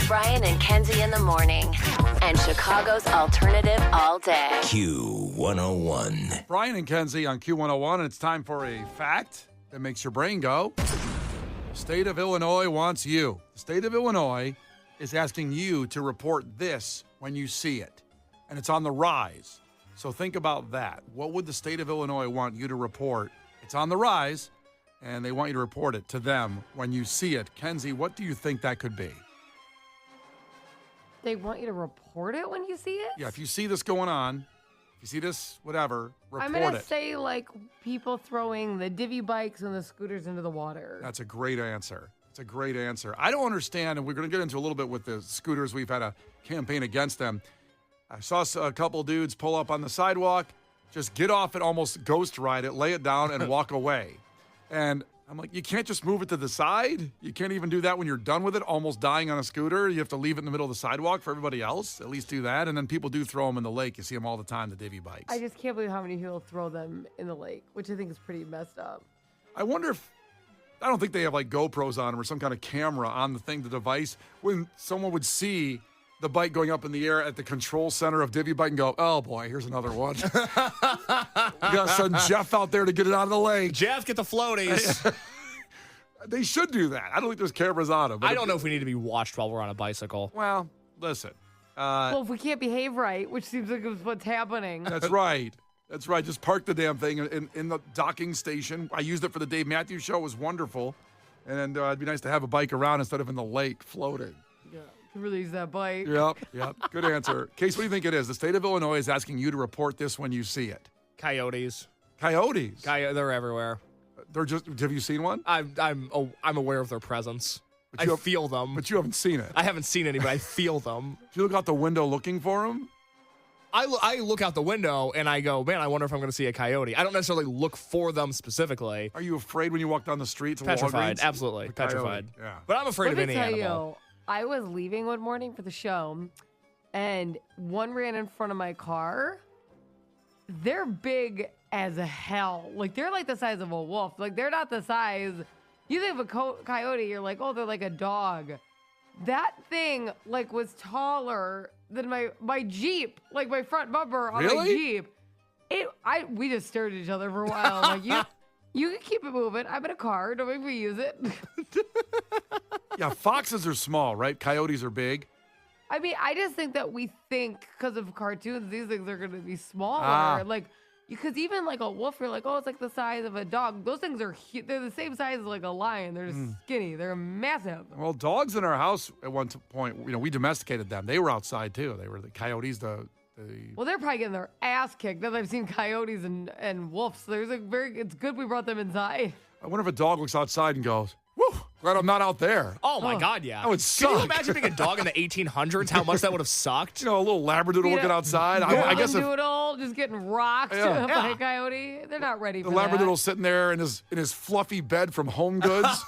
Brian and Kenzie in the morning. And Chicago's alternative all day. Q101. Brian and Kenzie on Q101, and it's time for a fact that makes your brain go. The state of Illinois wants you. The state of Illinois is asking you to report this when you see it. And it's on the rise. So think about that. What would the state of Illinois want you to report? It's on the rise, and they want you to report it to them when you see it. Kenzie, what do you think that could be? They want you to report it when you see it? Yeah, if you see this going on, if you see this, whatever, report I'm going to it. say, like, people throwing the divvy bikes and the scooters into the water. That's a great answer. It's a great answer. I don't understand, and we're going to get into a little bit with the scooters. We've had a campaign against them. I saw a couple dudes pull up on the sidewalk, just get off it, almost ghost ride it, lay it down, and walk away. And I'm like, you can't just move it to the side? You can't even do that when you're done with it, almost dying on a scooter? You have to leave it in the middle of the sidewalk for everybody else? At least do that. And then people do throw them in the lake. You see them all the time, the divvy bikes. I just can't believe how many people throw them in the lake, which I think is pretty messed up. I wonder if, I don't think they have like GoPros on them or some kind of camera on the thing, the device, when someone would see the bike going up in the air at the control center of divvy bike and go, oh boy, here's another one. You gotta send Jeff out there to get it out of the lake. Jeff, get the floaties. They should do that. I don't think there's cameras on them. I don't know if we need to be watched while we're on a bicycle. Well, listen. Well, if we can't behave right, which seems like is what's happening. That's right. That's right. Just park the damn thing in the docking station. I used it for the Dave Matthews Show. It was wonderful. And it'd be nice to have a bike around instead of in the lake floating. Yeah, can really use that bike. Yep. Good answer. Case, what do you think it is? The state of Illinois is asking you to report this when you see it. Coyotes. Coyotes? They're everywhere. They're just. Have you seen one? I'm aware of their presence. I feel them. But you haven't seen it. I haven't seen any, but I feel them. Do you look out the window looking for them? I look out the window and I go, man, I wonder if I'm going to see a coyote. I don't necessarily look for them specifically. Are you afraid when you walk down the street to Petrified, Walgreens? absolutely. Petrified. Yeah. But I'm afraid of any Let me animal. tell you, I was leaving one morning for the show, and one ran in front of my car. They're big as hell. Like, they're like the size of a wolf. Like, they're not the size. You think of a coyote, you're like, oh, they're like a dog. That thing, like, was taller than my Jeep. Like, my front bumper on my Jeep. We just stared at each other for a while. I'm like, you can keep it moving. I'm in a car. Don't make me use it. Yeah, foxes are small, right? Coyotes are big. I mean, I just think that we think because of cartoons, these things are going to be smaller. Like, because even like a wolf, you're like, oh, it's like the size of a dog. Those things are they're the same size as like a lion. They're skinny. They're massive. Well, dogs in our house at one point, we domesticated them. They were outside too. They were the coyotes. Well, they're probably getting their ass kicked. Now that I've seen coyotes and wolves. It's good we brought them inside. I wonder if a dog looks outside and goes, whew, glad I'm not out there. Oh, my God, yeah. That would suck. Can you imagine being a dog in the 1800s, how much that would have sucked? You know, a little Labradoodle looking outside. I guess if Doodle just getting rocked by a coyote. They're not ready for the that. Labradoodle sitting there in his fluffy bed from Home Goods,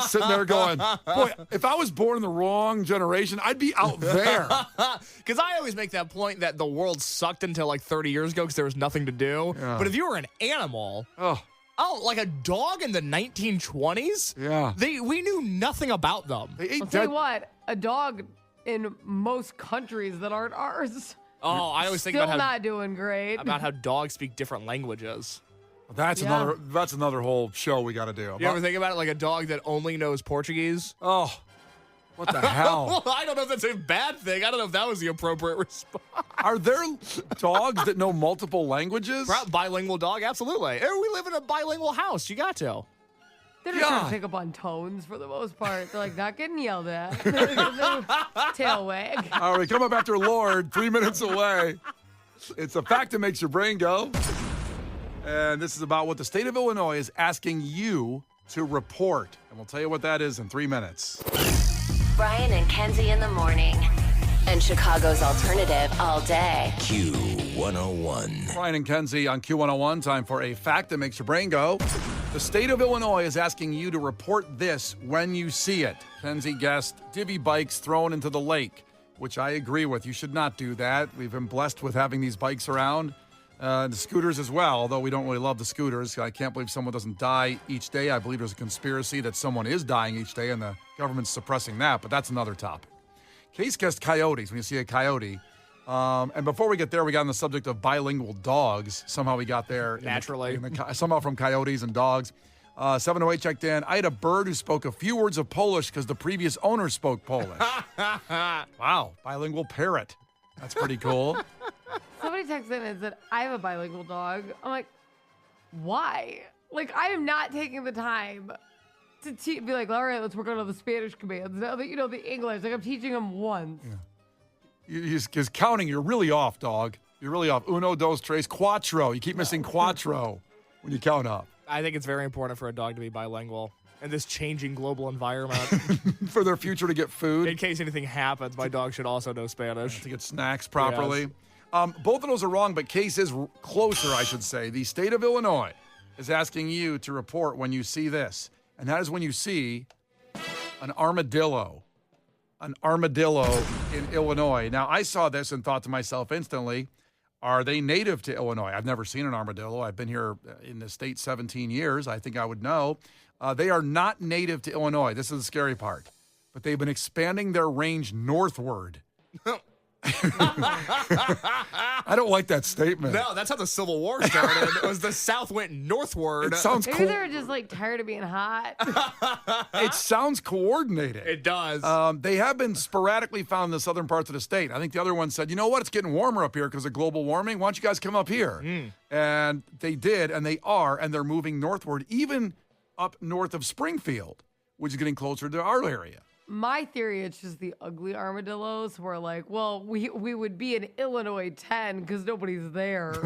sitting there going, boy, if I was born in the wrong generation, I'd be out there. Because I always make that point that the world sucked until like 30 years ago because there was nothing to do. Yeah. But if you were an animal... Oh, like a dog in the 1920s? Yeah. We knew nothing about them. They ate I'll tell you what, a dog in most countries that aren't ours. Oh, I always think Still about not doing great. how dogs speak different languages. That's another whole show we got to do. You ever think about it like a dog that only knows Portuguese? Oh, what the hell? Well, I don't know if that's a bad thing. I don't know if that was the appropriate response. Are there dogs that know multiple languages? Bilingual dog, absolutely. We live in a bilingual house. You got to. They're just trying to pick up on tones for the most part. They're like not getting yelled at. Tail wag. All right, we come up after Lord, 3 minutes away. It's a fact that makes your brain go. And this is about what the state of Illinois is asking you to report. And we'll tell you what that is in 3 minutes. Brian and Kenzie in the morning. And Chicago's alternative all day. Q101. Brian and Kenzie on Q101. Time for a fact that makes your brain go. The state of Illinois is asking you to report this when you see it. Kenzie guessed divvy bikes thrown into the lake, which I agree with. You should not do that. We've been blessed with having these bikes around. The scooters as well, although we don't really love the scooters. I can't believe someone doesn't die each day. I believe there's a conspiracy that someone is dying each day and the government's suppressing that, but that's another topic. Case guessed coyotes when you see a coyote. And before we get there, we got on the subject of bilingual dogs. Somehow we got there. Naturally. Somehow from coyotes and dogs. 708 checked in. I had a bird who spoke a few words of Polish because the previous owner spoke Polish. Wow. Bilingual parrot. That's pretty cool. Somebody texted in and said, I have a bilingual dog. I'm like, why? Like, I am not taking the time to be like, all right, let's work on all the Spanish commands. Now that you know the English, like I'm teaching him once. Yeah. He's counting. You're really off, dog. You're really off. Uno, dos, tres, cuatro. You keep missing cuatro when you count up. I think it's very important for a dog to be bilingual in this changing global environment. For their future to get food. In case anything happens, my dog should also know Spanish. To get snacks properly. Yes. Both of those are wrong, but Case is closer, I should say. The state of Illinois is asking you to report when you see this. And that is when you see an armadillo. An armadillo in Illinois. Now, I saw this and thought to myself instantly, are they native to Illinois? I've never seen an armadillo. I've been here in the state 17 years. I think I would know. They are not native to Illinois. This is the scary part. But they've been expanding their range northward. I don't like that statement. No, that's how the Civil War started. It was the South went northward. It sounds Maybe they were just like tired of being hot. It sounds coordinated. It does. They have been sporadically found in the southern parts of the state. I think the other one said, you know what? It's getting warmer up here because of global warming. Why don't you guys come up here? And they did, and they are, and they're moving northward, even up north of Springfield, which is getting closer to our area. My theory, it's just the ugly armadillos who are like, well, we would be in Illinois 10 because nobody's there.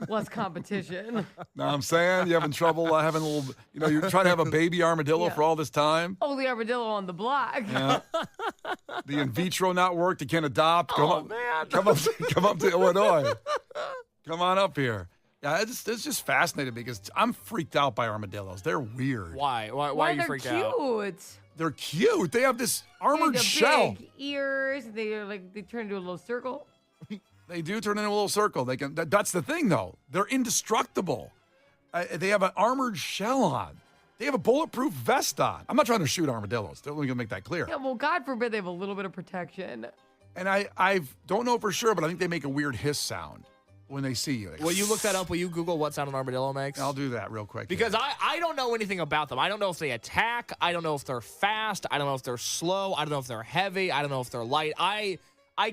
Less competition. Know what I'm saying? You having trouble having a little, you're trying to have a baby armadillo for all this time? Only armadillo on the block. Yeah. The in vitro not worked. You can't adopt. Come up to Illinois. Come on up here. Yeah, it's just fascinating because I'm freaked out by armadillos. They're weird. Why are you freaked out? They're cute. They're cute. They have this armored shell. Big ears. They turn into a little circle. They do turn into a little circle. They can. That's the thing, though. They're indestructible. They have an armored shell on. They have a bulletproof vest on. I'm not trying to shoot armadillos. They're only going to make that clear. Yeah, well, God forbid they have a little bit of protection. And I don't know for sure, but I think they make a weird hiss sound when they see you. Will you look that up? Will you Google what sound an armadillo makes? I'll do that real quick. Because I don't know anything about them. I don't know if they attack. I don't know if they're fast. I don't know if they're slow. I don't know if they're heavy. I don't know if they're light. I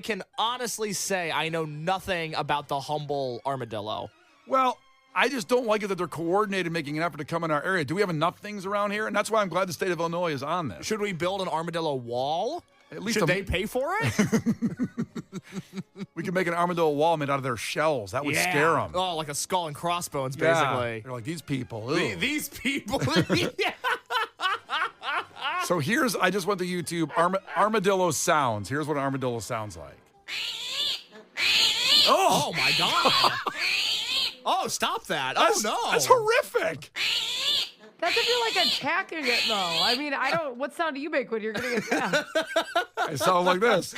can honestly say I know nothing about the humble armadillo. Well, I just don't like it that they're coordinated making an effort to come in our area. Do we have enough things around here? And that's why I'm glad the state of Illinois is on this. Should we build an armadillo wall? At least Should they pay for it? We could make an armadillo wall made out of their shells. That would scare them. Oh, like a skull and crossbones, basically. They're like, these people. These people. So I just went to YouTube, armadillo sounds. Here's what an armadillo sounds like. Oh my God. Oh, stop that. No. That's horrific. That's if you're like attacking it, though. I mean, what sound do you make when you're getting attacked? I sound like this.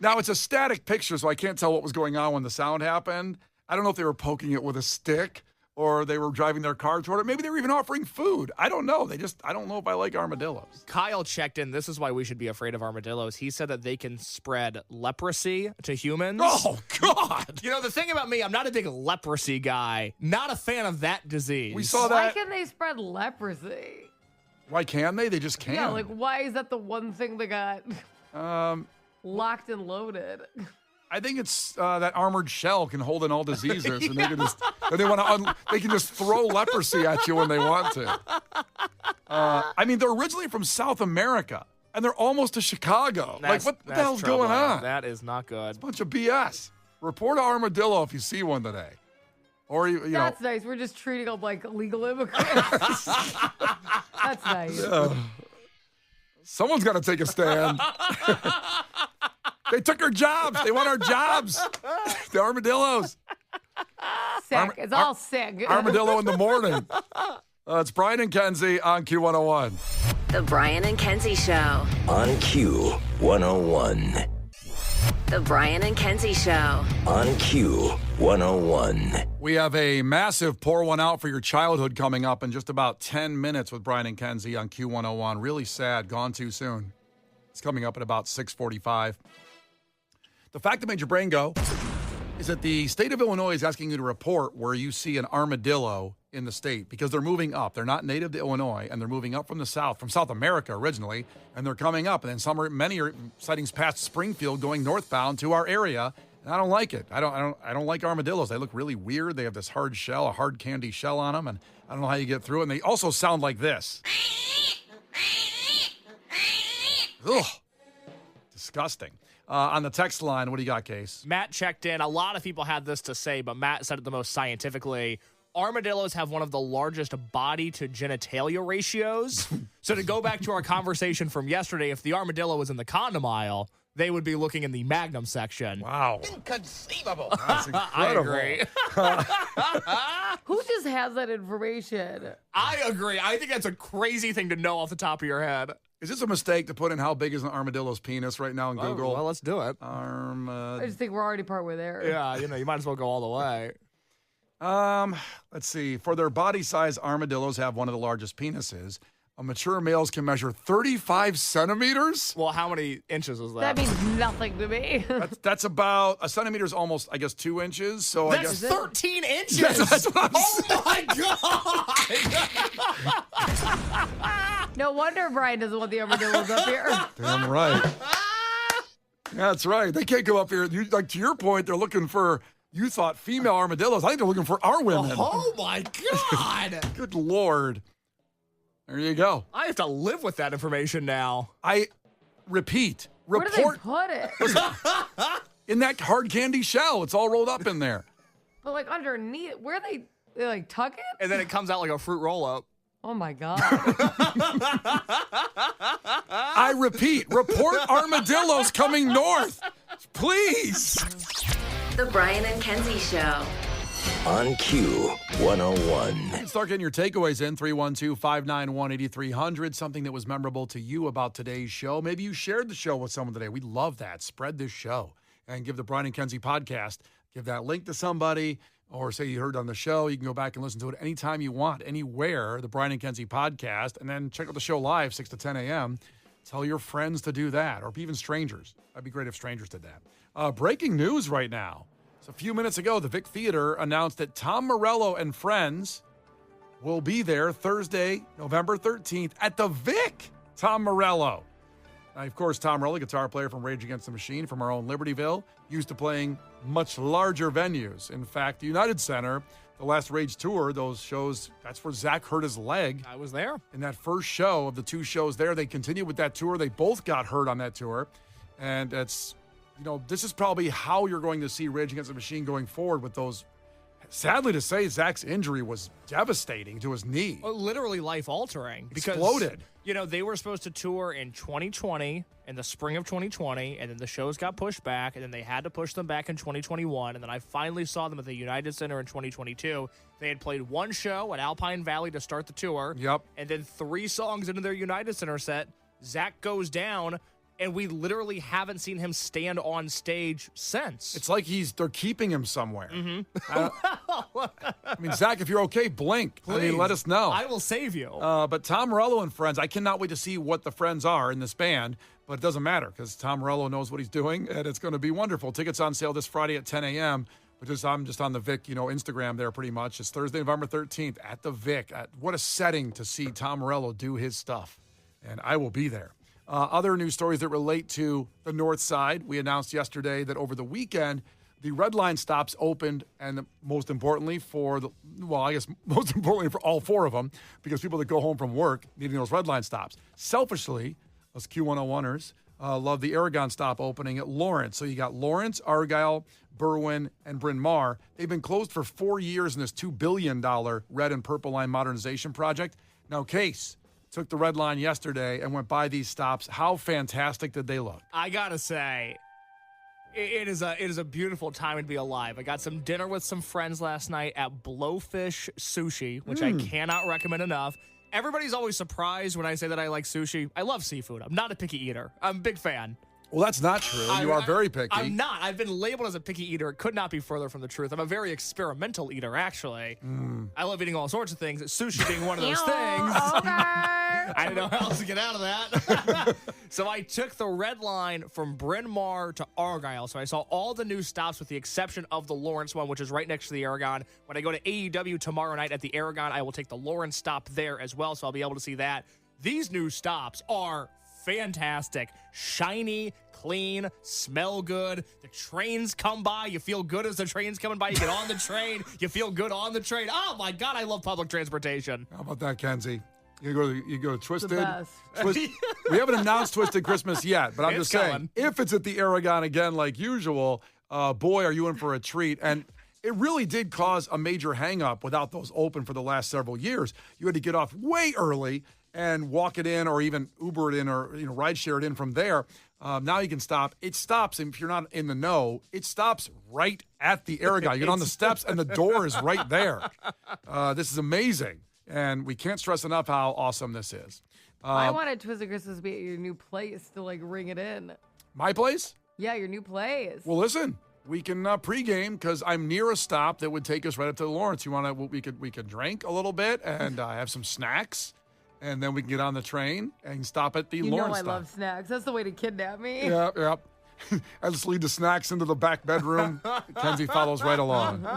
Now, it's a static picture, so I can't tell what was going on when the sound happened. I don't know if they were poking it with a stick or they were driving their car toward it. Maybe they were even offering food. I don't know. I don't know if I like armadillos. Kyle checked in. This is why we should be afraid of armadillos. He said that they can spread leprosy to humans. Oh, God. The thing about me, I'm not a big leprosy guy. Not a fan of that disease. We saw Why that. can they spread leprosy? Why can they? They just can't. Yeah, like why is that the one thing they got locked and loaded? I think it's that armored shell can hold in all diseases, and they can just they can just throw leprosy at you when they want to. I mean, they're originally from South America, and they're almost to Chicago. What the hell's going on? That is not good. Bunch of BS. Report an armadillo if you see one today, or you know. That's nice. We're just treating them like legal immigrants. That's nice. Someone's got to take a stand. They took our jobs. They want our jobs. The armadillos. Sick. It's all sick. Armadillo in the morning. It's Brian and Kenzie on Q101. The Brian and Kenzie Show. On Q101. The Brian and Kenzie Show. On Q101. We have a massive pour one out for your childhood coming up in just about 10 minutes with Brian and Kenzie on Q101. Really sad, gone too soon. It's coming up at about 6:45. The fact that made your brain go is that the state of Illinois is asking you to report where you see an armadillo in the state because they're moving up. They're not native to Illinois, and they're moving up from the south, from South America originally, and they're coming up. And then many are sightings past Springfield going northbound to our area, and I don't like it. I don't like armadillos. They look really weird. They have this hard shell, a hard candy shell on them, and I don't know how you get through it. And they also sound like this. Ugh. Disgusting. On the text line, what do you got, Case? Matt checked in. A lot of people had this to say, but Matt said it the most scientifically. Armadillos have one of the largest body to genitalia ratios. So to go back to our conversation from yesterday, if the armadillo was in the condom aisle, they would be looking in the magnum section. Wow. Inconceivable. That's incredible. I agree. Who just has that information? I agree. I think that's a crazy thing to know off the top of your head. Is this a mistake to put in how big is an armadillo's penis right now in Google? Well, let's do it. I just think we're already partway there. Yeah, you might as well go all the way. Let's see. For their body size, armadillos have one of the largest penises. A mature males can measure 35 centimeters. Well, how many inches is That that? means nothing to me. That's about a centimeter is almost, I guess, 2 inches. So I That's guess 13 inches. That's what I'm Oh my God. No wonder Brian doesn't want the armadillos up here. damn right. That's right. They can't go up here. Like to your point, they're looking for. You thought female armadillos. I think they're looking for our women. Oh my God. Good Lord. There you go. I have to live with that information now. I repeat. Where do they Report put it? in that hard candy shell. It's all rolled up in there. But like underneath, where they like tuck it? And then it comes out like a fruit roll-up. Oh my God. I repeat. Report armadillos coming north. Please. The Brian and Kenzie Show. On Q101. You can start getting your takeaways in 312-591-8300. Something that was memorable to you about today's show. Maybe you shared the show with someone today. We love that. Spread this show and give the Brian and Kenzie podcast. Give that link to somebody or say you heard on the show. You can go back and listen to it anytime you want, anywhere, the Brian and Kenzie podcast. And then check out the show live 6 to 10 a.m. Tell your friends to do that or even strangers. That'd be great if strangers did that. Breaking news right now. So a few minutes ago, the Vic Theater announced that Tom Morello and friends will be there Thursday, November 13th at the Vic. Tom Morello. Now, of course, Tom Morello, guitar player from Rage Against the Machine from our own Libertyville, used to playing much larger venues. In fact, the United Center, the last Rage tour, those shows, that's where Zach hurt his leg. I was there. In that first show of the 2 shows there, they continued with that tour. They both got hurt on that tour. And it's... this is probably how you're going to see Rage Against the Machine going forward with those. Sadly to say, Zach's injury was devastating to his knee. Well, literally life-altering. Exploded. Because, they were supposed to tour in 2020, in the spring of 2020, and then the shows got pushed back, and then they had to push them back in 2021, and then I finally saw them at the United Center in 2022. They had played one show at Alpine Valley to start the tour. Yep. And then 3 songs into their United Center set, Zach goes down, and we literally haven't seen him stand on stage since. It's like they're keeping him somewhere. I mean, Zach, if you're okay, blink. Please. Let us know. I will save you. But Tom Morello and friends, I cannot wait to see what the friends are in this band, but it doesn't matter because Tom Morello knows what he's doing, and it's going to be wonderful. Tickets on sale this Friday at 10 a.m., I'm just on the Vic, Instagram there pretty much. It's Thursday, November 13th at the Vic. What a setting to see Tom Morello do his stuff, and I will be there. Other news stories that relate to the North Side. We announced yesterday that over the weekend, the Red Line stops opened, and most importantly for all 4 of them, because people that go home from work needing those Red Line stops. Selfishly, us Q101ers love the Aragon stop opening at Lawrence. So you got Lawrence, Argyle, Berwyn, and Bryn Mawr. They've been closed for 4 years in this $2 billion Red and Purple Line modernization project. Now, Case took the Red Line yesterday and went by these stops. How fantastic did they look? I gotta say, it is a beautiful time to be alive. I got some dinner with some friends last night at Blowfish Sushi, which I cannot recommend enough. Everybody's always surprised when I say that I like sushi. I love seafood. I'm not a picky eater. I'm a big fan. Well, that's not true. You are very picky. I'm not. I've been labeled as a picky eater. It could not be further from the truth. I'm a very experimental eater, actually. I love eating all sorts of things, sushi being one of those things. I don't know how else to get out of that. So I took the red line from Bryn Mawr to Argyle. So I saw all the new stops with the exception of the Lawrence one, which is right next to the Aragon. When I go to AEW tomorrow night at the Aragon, I will take the Lawrence stop there as well. So I'll be able to see that. These new stops are fantastic. Shiny, clean, smell good. The trains come by. You feel good as the train's coming by. You get on the train. You feel good on the train. Oh, my God, I love public transportation. How about that, Kenzie? You go to Twisted. The best. We haven't announced Twisted Christmas yet, but I'm just saying, if it's at the Aragon again like usual, boy, are you in for a treat. And it really did cause a major hang-up without those open for the last several years. You had to get off way early and walk it in or even Uber it in or ride share it in from there. Now you can stop. It stops, and if you're not in the know, it stops right at the Aragon. You get on the steps, and the door is right there. This is amazing, and we can't stress enough how awesome this is. I wanted Twisted Christmas to be at your new place to ring it in. My place? Yeah, your new place. Well, listen, we can pregame because I'm near a stop that would take us right up to the Lawrence. You want to? We could drink a little bit and have some snacks. And then we can get on the train and stop at the Lawrence stop. I love snacks. That's the way to kidnap me. Yeah. I just lead the snacks into the back bedroom. Kenzie follows right along.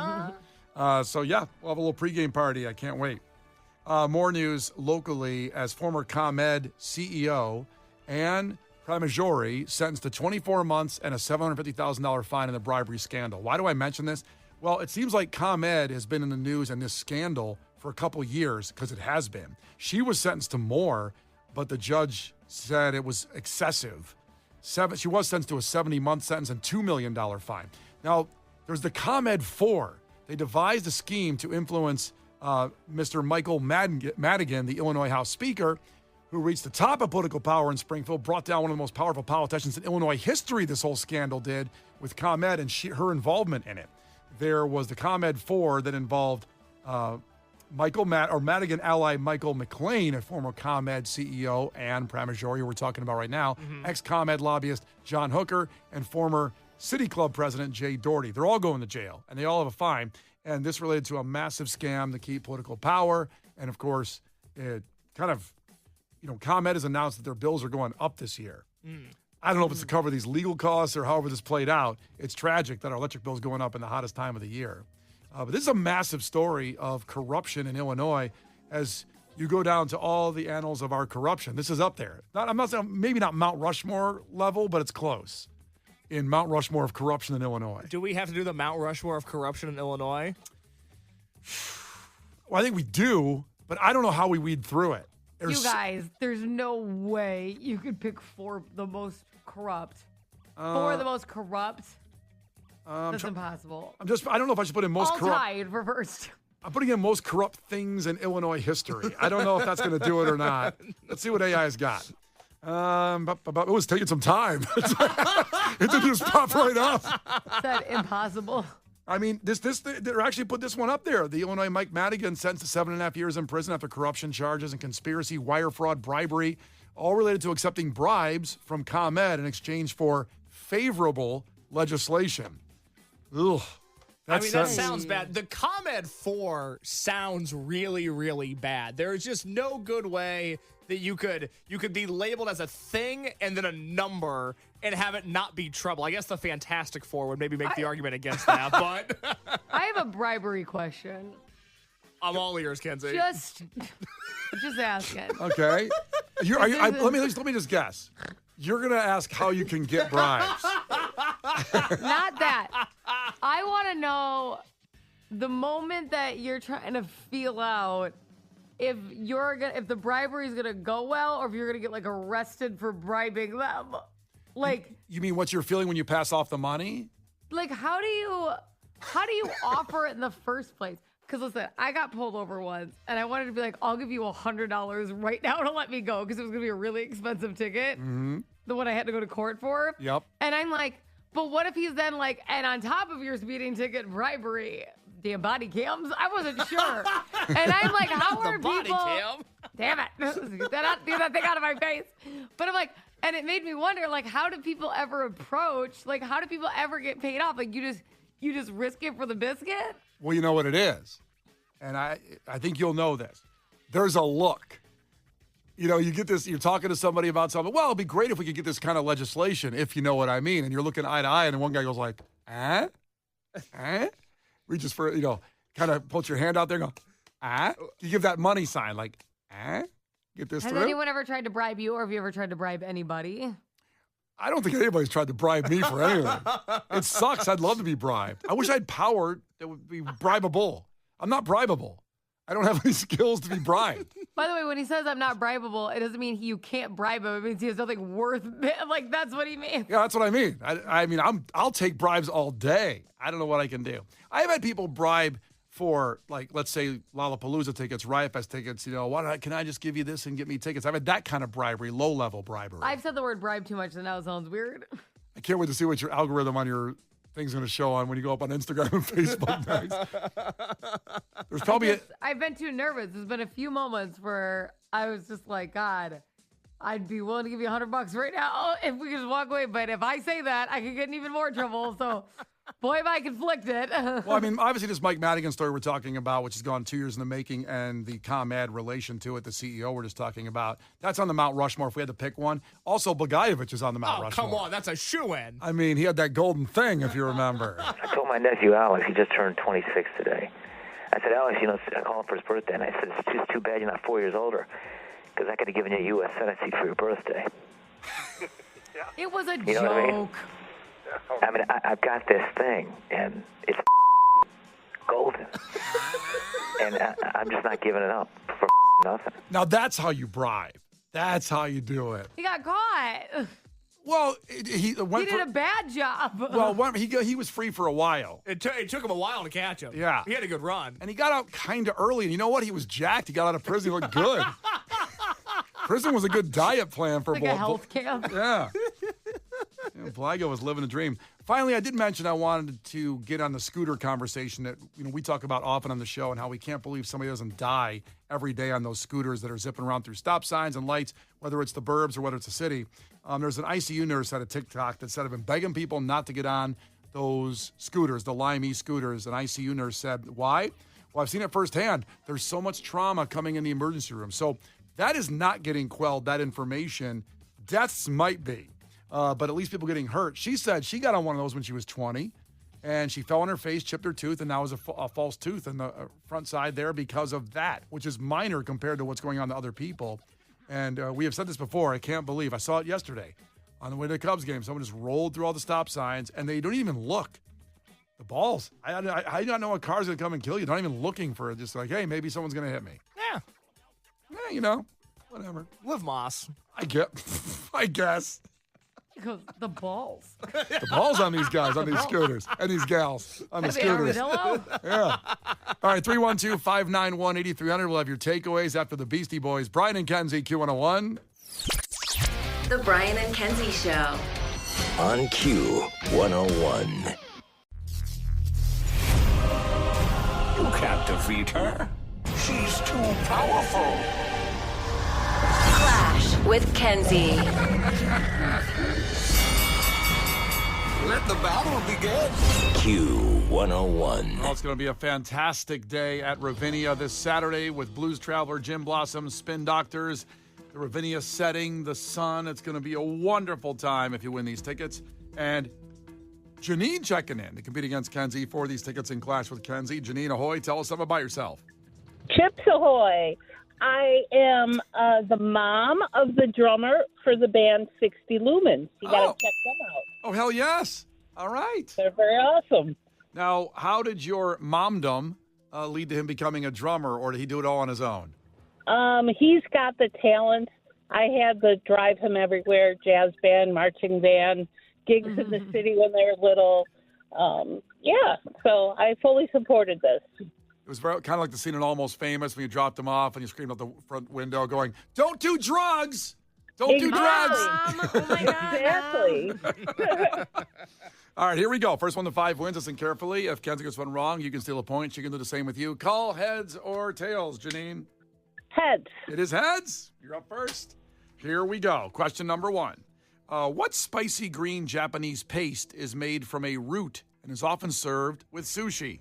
So, yeah, we'll have a little pregame party. I can't wait. More news locally as former ComEd CEO Anne Pramaggiore sentenced to 24 months and a $750,000 fine in the bribery scandal. Why do I mention this? Well, it seems like ComEd has been in the news and this scandal for a couple years because it has been. She was sentenced to more, but the judge said it was excessive. She was sentenced to a 70-month sentence and $2 million fine. Now, there's the ComEd 4. They devised a scheme to influence Mr. Michael Madigan, the Illinois House Speaker, who reached the top of political power in Springfield, brought down one of the most powerful politicians in Illinois history, this whole scandal did, with ComEd and her involvement in it. There was the ComEd 4 that involved Madigan ally Michael McLean, a former ComEd CEO, Anne Pramaggiore, who we're talking about right now, ex-ComEd lobbyist John Hooker, and former City Club president Jay Doherty. They're all going to jail, and they all have a fine. And this related to a massive scam to keep political power. And, of course, it kind of, ComEd has announced that their bills are going up this year. I don't know if it's to cover these legal costs or however this played out. It's tragic that our electric bill is going up in the hottest time of the year. But this is a massive story of corruption in Illinois as you go down to all the annals of our corruption. This is up there. I'm not saying maybe not Mount Rushmore level, but it's close in Mount Rushmore of corruption in Illinois. Do we have to do the Mount Rushmore of corruption in Illinois? Well, I think we do, but I don't know how we weed through it. You guys, there's no way you could pick four the most corrupt. Four of the most corrupt. That's impossible. I don't know if I should put in most corrupt. All tied for first. I'm putting in most corrupt things in Illinois history. I don't know if that's going to do it or not. Let's see what AI has got. It was taking some time. It didn't just pop right up. Is that impossible? I mean, they actually put this one up there. The Illinois Mike Madigan sentenced to 7.5 years in prison after corruption charges and conspiracy, wire fraud, bribery, all related to accepting bribes from ComEd in exchange for favorable legislation. Ugh. That sounds bad. The ComEd 4 sounds really, really bad. There's just no good way that you could be labeled as a thing and then a number and have it not be trouble. I guess the Fantastic Four would maybe make the argument against that, but I have a bribery question. I'm all ears, Kenzie. Just asking. Okay. Let me just guess. You're gonna ask how you can get bribes. Not that. I want to know the moment that you're trying to feel out if the bribery is gonna go well, or if you're gonna get arrested for bribing them. You mean what's your feeling when you pass off the money? How do you offer it in the first place? Because listen, I got pulled over once, and I wanted to be I'll give you $100 right now to let me go, because it was gonna be a really expensive ticket, the one I had to go to court for. Yep. And I'm but what if he's then and on top of your speeding ticket, bribery? Damn body cams. I wasn't sure. And I'm how are the body people? cam. Damn it. Get that thing out of my face. But I'm And it made me wonder, like, how do people ever approach? Like, how do people ever get paid off? Like, you just risk it for the biscuit? Well, you know what it is. And I think you'll know this. There's a look. You know, you get this, you're talking to somebody about something. Well, it'd be great if we could get this kind of legislation, if you know what I mean. And you're looking eye to eye, and then one guy goes like, eh? Eh? Reaches for, kind of puts your hand out there and go, eh? You give that money sign, like, eh? Get this Has through? anyone ever tried to bribe you, or have you ever tried to bribe anybody? I don't think anybody's tried to bribe me for anything. It sucks. I'd love to be bribed. I wish I had power that would be bribable. I'm not bribable. I don't have any skills to be bribed. By the way, when he says I'm not bribable, it doesn't mean you can't bribe him. It means he has nothing worth. Like, that's what he means. Yeah, that's what I mean. I mean, I'll take bribes all day. I don't know what I can do. I've had people bribe for, like, let's say Lollapalooza tickets, Riot Fest tickets. Can I just give you this and get me tickets? I've had that kind of bribery, low-level bribery. I've said the word bribe too much, and now it sounds weird. I can't wait to see what your algorithm on your thing's going to show on when you go up on Instagram and Facebook next. There's probably I've been too nervous. There's been a few moments where I was just like, God, I'd be willing to give you $100 right now if we could just walk away. But if I say that, I could get in even more trouble. So, boy, am I conflicted. Well, I mean, obviously this Mike Madigan story we're talking about, which has gone 2 years in the making, and the ComEd relation to it, the CEO we're just talking about, that's on the Mount Rushmore if we had to pick one. Also, Blagojevich is on the Mount Rushmore. Come on, that's a shoo-in. I mean, he had that golden thing, if you remember. I told my nephew, Alex, he just turned 26 today. I said, Alex, I called him for his birthday, and I said, it's just too bad you're not 4 years older, because I could have given you a U.S. Senate seat for your birthday. It was a You joke. know what I mean? I've got this thing, and it's golden. And I'm just not giving it up for nothing. Now, that's how you bribe. That's how you do it. He got caught. Well, he went He did a bad job. Well, he was free for a while. It took him a while to catch him. Yeah. He had a good run. And he got out kind of early. And you know what? He was jacked. He got out of prison. He looked good. Prison was a good diet plan for like a health camp. Yeah. Blago was living a dream. Finally, I did mention I wanted to get on the scooter conversation that we talk about often on the show, and how we can't believe somebody doesn't die every day on those scooters that are zipping around through stop signs and lights, whether it's the burbs or whether it's the city. There's an ICU nurse at a TikTok that said, I've been begging people not to get on those scooters, the Lime E scooters. An ICU nurse said, why? Well, I've seen it firsthand. There's so much trauma coming in the emergency room. So that is not getting quelled, that information. Deaths might be. But at least people getting hurt. She said she got on one of those when she was 20, and she fell on her face, chipped her tooth, and now has a false tooth in the front side there because of that, which is minor compared to what's going on to other people. And we have said this before. I can't believe. I saw it yesterday on the way to the Cubs game. Someone just rolled through all the stop signs, and they don't even look. The balls. I do not know a car's going to come and kill you. Not even looking for it. Just like, hey, maybe someone's going to hit me. Yeah. Whatever. Live Moss. I guess. He goes, the balls. The balls on these guys, on these scooters, and these gals on the scooters. Armadillo? Yeah. All right, 312-591-8300. We'll have your takeaways after the Beastie Boys. Brian and Kenzie, Q101. The Brian and Kenzie Show. On Q101. You can't defeat her. She's too powerful. Klash with Kenzie. Let the battle begin. Q101. Well, it's going to be a fantastic day at Ravinia this Saturday with Blues Traveler, Jim Blossom, Spin Doctors, the Ravinia setting, the sun. It's going to be a wonderful time if you win these tickets. And Janine checking in to compete against Kenzie for these tickets in Clash with Kenzie. Janine, ahoy. Tell us something about yourself. Chips ahoy. I am the mom of the drummer for the band 60 Lumens. You got to check them out. Oh, hell yes. All right. They're very awesome. Now, how did your momdom lead to him becoming a drummer, or did he do it all on his own? He's got the talent. I had to drive him everywhere, jazz band, marching band, gigs in the city when they were little. So I fully supported this. It was kind of like the scene in Almost Famous when you dropped him off and you screamed out the front window going, "Don't do drugs! Don't do drugs!" Oh my God. Exactly. All right, here we go. First 1 to 5 wins. Listen carefully. If Kenzie gets one wrong, you can steal a point. She can do the same with you. Call heads or tails, Janine. Heads. It is heads. You're up first. Here we go. Question number 1. What spicy green Japanese paste is made from a root and is often served with sushi?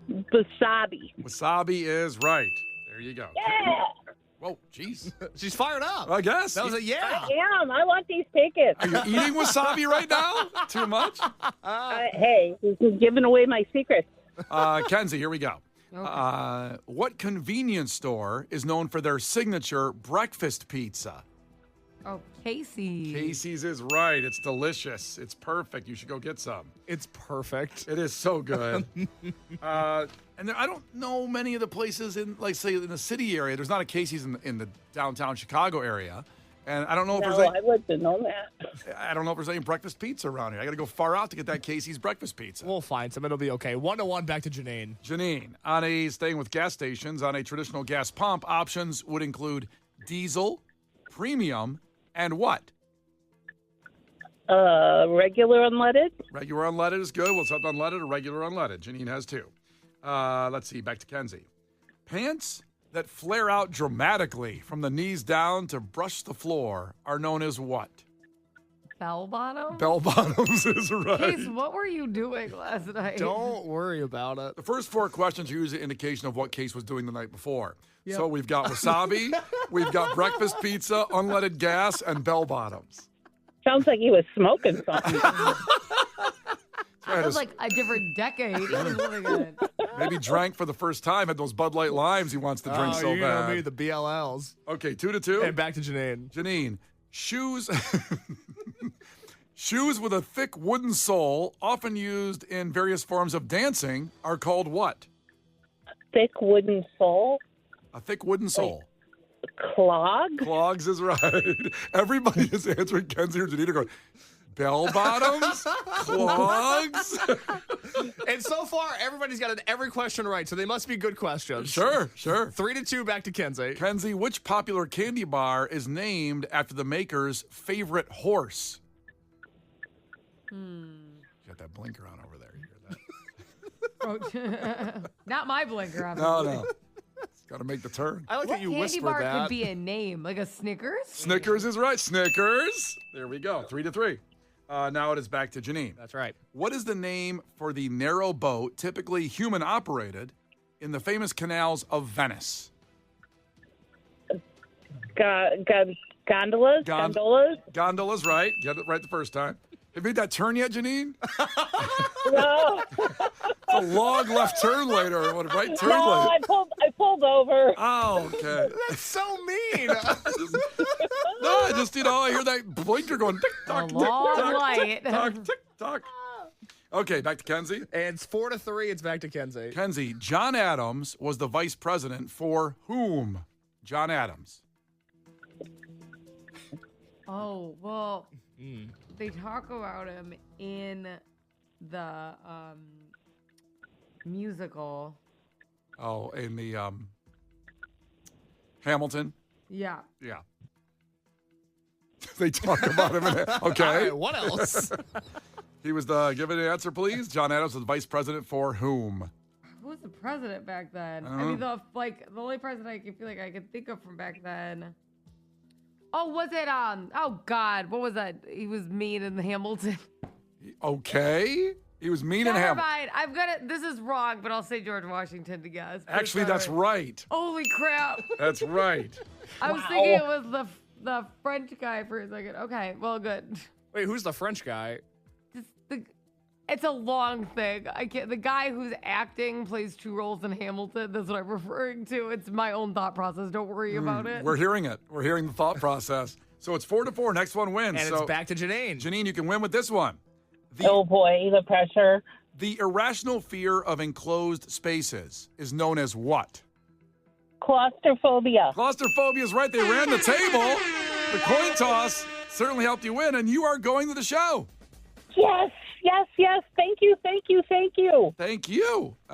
Wasabi. Wasabi is right. There you go. Yeah. Whoa, jeez. She's fired up. I guess. That was a yeah. Damn, I want these tickets. Are you eating wasabi right now? Too much? Hey, this is giving away my secrets. Kenzie, here we go. What convenience store is known for their signature breakfast pizza? Oh, Casey. Casey's is right. It's delicious. It's perfect. You should go get some. It's perfect. It is so good. And I don't know many of the places in, like, say, in the city area. There's not a Casey's in the downtown Chicago area. And I don't know if No, there's I wouldn't have known that. I don't know if there's any breakfast pizza around here. I got to go far out to get that Casey's breakfast pizza. We'll find some. It'll be okay. 1-1 back to Janine. Janine, staying with gas stations, on a traditional gas pump, options would include diesel, premium, and what? Regular unleaded. Regular unleaded is good. We'll set unleaded or regular unleaded. Janine has two. Let's see. Back to Kenzie. Pants that flare out dramatically from the knees down to brush the floor are known as what? Bell bottom? Bell bottoms is right. Case, what were you doing last night? Don't worry about it. The first four questions are usually an indication of what Case was doing the night before. Yep. So we've got wasabi, we've got breakfast pizza, unleaded gas, and bell bottoms. Sounds like he was smoking something. That was like a different decade. It was really good. Maybe drank for the first time, had those Bud Light Limes he wants to drink so you bad. know me, the BLLs. Okay, 2-2. And back to Janine. Janine, shoes shoes with a thick wooden sole, often used in various forms of dancing, are called what? Thick wooden sole. A thick wooden sole. Clog? Clogs is right. Everybody is answering Kenzie or Janine going, bell bottoms? Clogs? And so far, everybody's got every question right, so they must be good questions. Sure. 3-2 back to Kenzie. Kenzie, which popular candy bar is named after the maker's favorite horse? Got that blinker on over there. You hear that? Not my blinker, obviously. No. It's got to make the turn. I like that you candy whispered bar that. could be a name, like a Snickers? Snickers is right. Snickers. There we go. 3-3. Now it is back to Janine. That's right. What is the name for the narrow boat, typically human-operated, in the famous canals of Venice? Gondolas? Gondolas? Gondola's right. Get it right the first time. Have you made that turn yet, Janine? No. It's a long left turn later. What a right turn No, later. I pulled over. Oh, okay. That's so mean. No, I just, I hear that blinker going tick-tock, long tick-tock, light. tick-tock, tick-tock. Okay, back to Kenzie. And it's 4-3. It's back to Kenzie. Kenzie, John Adams was the vice president for whom? John Adams. Oh, well, they talk about him in the musical. Oh, in the Hamilton? Yeah. Yeah. They talk about him in it. Okay. All right, what else? He was give an answer, please. John Adams was vice president for whom? Who was the president back then? I mean, the only president I can feel like I could think of from back then. Oh, was it oh God, what was that? He was mean in Hamilton. Okay. He was mean in Never Hamilton. mind. This is wrong, but I'll say George Washington to guess. Actually, that's right. Holy crap. That's right. I was thinking it was the French guy for a second. Okay, well, good. Wait, who's the French guy? It's a long thing. I can't. The guy who's acting plays two roles in Hamilton. That's what I'm referring to. It's my own thought process. Don't worry about it. We're hearing it. We're hearing the thought process. So it's 4-4. Next one wins. And it's back to Janine. Janine, you can win with this one. Oh boy, the pressure. The irrational fear of enclosed spaces is known as what? Claustrophobia. Claustrophobia is right. They ran the table. The coin toss certainly helped you win, and you are going to the show. Yes. Thank you. Thank you.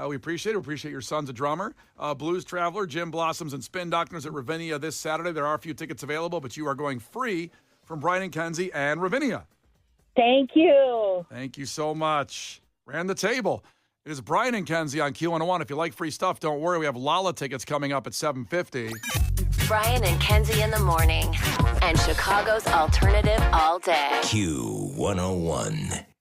We appreciate it. We appreciate your son's a drummer. Blues Traveler, Jim Blossoms, and Spin Doctors at Ravinia this Saturday. There are a few tickets available, but you are going free from Brian and Kenzie and Ravinia. Thank you. Thank you so much. Ran the table. It is Brian and Kenzie on Q101. If you like free stuff, don't worry. We have Lala tickets coming up at 7:50. Brian and Kenzie in the morning. and Chicago's alternative all day. Q101.